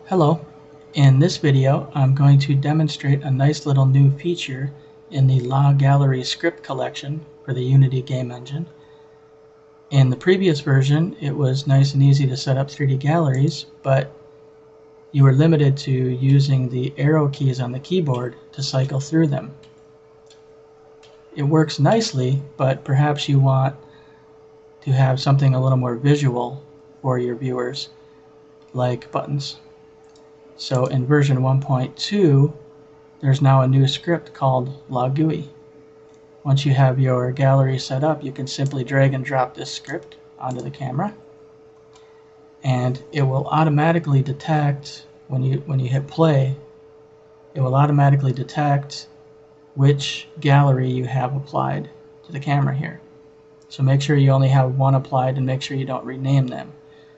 Hello. In this video, I'm going to demonstrate a nice little new feature in the Galerie script collection for the Unity game engine. In the previous version, it was nice and easy to set up 3D galleries, but you were limited to using the arrow keys on the keyboard to cycle through them. It works nicely, but perhaps you want to have something a little more visual for your viewers, like buttons. So in version 1.2, there's now a new script called LaGUI. Once you have your gallery set up, you can simply drag and drop this script onto the camera, and it will automatically detect, when you hit play, it will automatically detect which gallery you have applied to the camera here. So make sure you only have one applied and make sure you don't rename them.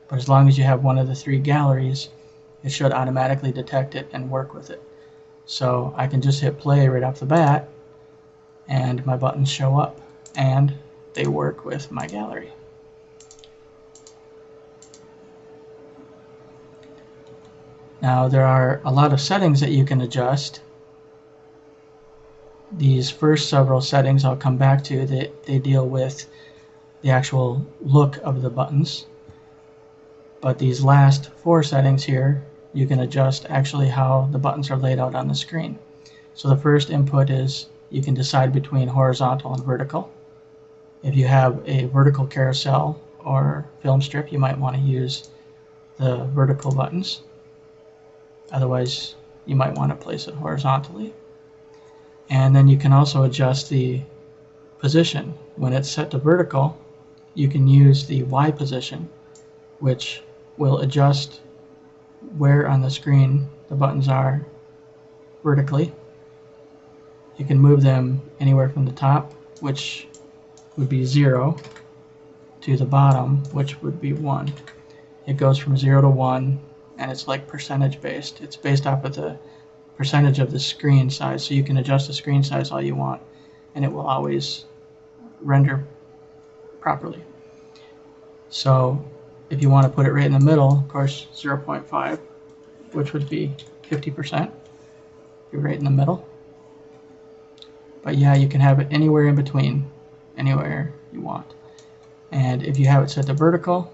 But as long as you have one of the 3 galleries, it should automatically detect it and work with it. So I can just hit play right off the bat and my buttons show up and they work with my gallery. Now there are a lot of settings that you can adjust. These first several settings I'll come back to. They deal with the actual look of the buttons. But these last 4 settings here, you can adjust actually how the buttons are laid out on the screen. So the first input is you can decide between horizontal and vertical. If you have a vertical carousel or film strip, you might want to use the vertical buttons. Otherwise, you might want to place it horizontally. And then you can also adjust the position. When it's set to vertical, you can use the Y position, which will adjust where on the screen the buttons are vertically. You can move them anywhere from the top, which would be 0, to the bottom, which would be 1. It goes from 0 to 1, and it's like percentage based. It's based off of the percentage of the screen size, so you can adjust the screen size all you want, and it will always render properly. So if you want to put it right in the middle, of course 0.5, which would be 50%, you're right in the middle. But yeah, you can have it anywhere in between, anywhere you want. And if you have it set to vertical,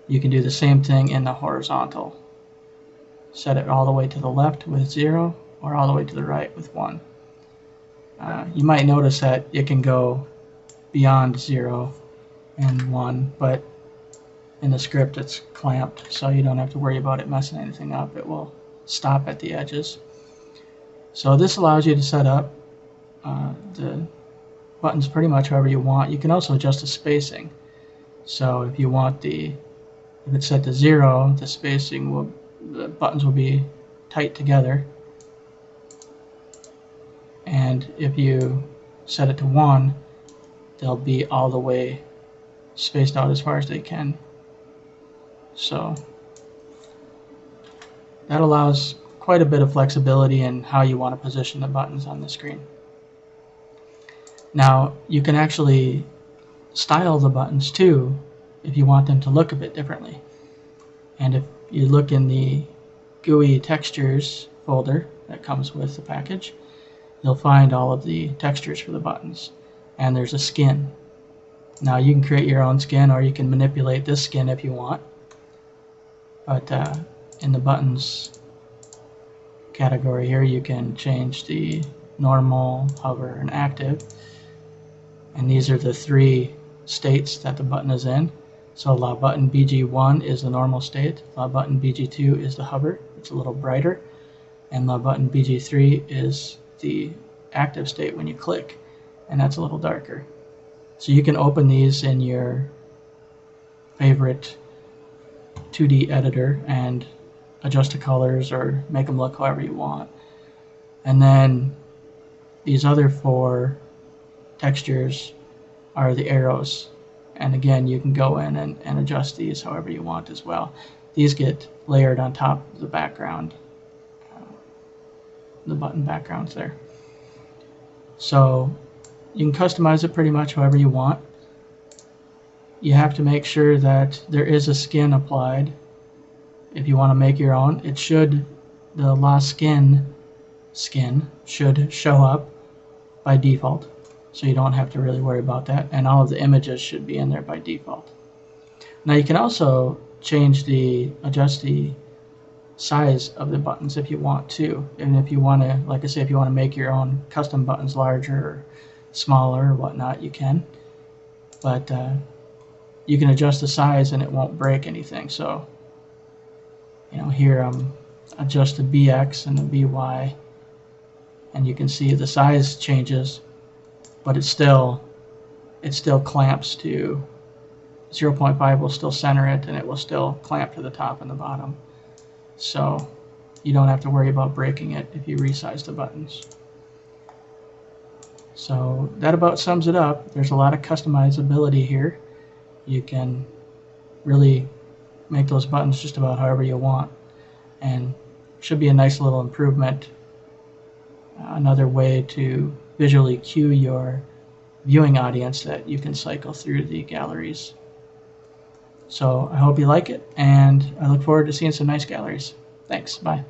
you can do the same thing in the horizontal. Set it all the way to the left with 0, or all the way to the right with 1. You might notice that it can go beyond 0 and 1, but in the script it's clamped, so you don't have to worry about it messing anything up. It will stop at the edges. So this allows you to set up the buttons pretty much however you want. You can also adjust the spacing. So if you want if it's set to 0, the buttons will be tight together. And if you set it to 1, they'll be all the way spaced out as far as they can. So that allows quite a bit of flexibility in how you want to position the buttons on the screen. Now you can actually style the buttons too if you want them to look a bit differently. And if you look in the GUI textures folder that comes with the package, you'll find all of the textures for the buttons. And there's a skin. Now you can create your own skin, or you can manipulate this skin if you want. But in the buttons category here, you can change the normal, hover, and active. And these are the 3 states that the button is in. So La button BG1 is the normal state, La button BG2 is the hover, it's a little brighter, and La button BG3 is the active state when you click, and that's a little darker. So you can open these in your favorite 2D editor and adjust the colors or make them look however you want. And then these other 4 textures are the arrows. And again, you can go in and adjust these however you want as well. These get layered on top of the background, the button backgrounds there. So you can customize it pretty much however you want. you have to make sure that there is a skin applied if you want to make your own, it should, the lost skin should show up by default, so you don't have to really worry about that, and all of the images should be in there by default. Now you can also adjust the size of the buttons if you want to, and if you want to, like I say, if you want to make your own custom buttons larger or smaller or whatnot, you can, but you can adjust the size and it won't break anything. So here I'm adjust the BX and the BY, and you can see the size changes, but it still clamps to 0.5 will still center it, and it will still clamp to the top and the bottom. So you don't have to worry about breaking it if you resize the buttons. So that about sums it up. There's a lot of customizability here. You can really make those buttons just about however you want, and should be a nice little improvement. Another way to visually cue your viewing audience that you can cycle through the galleries. So I hope you like it, and I look forward to seeing some nice galleries. Thanks. Bye.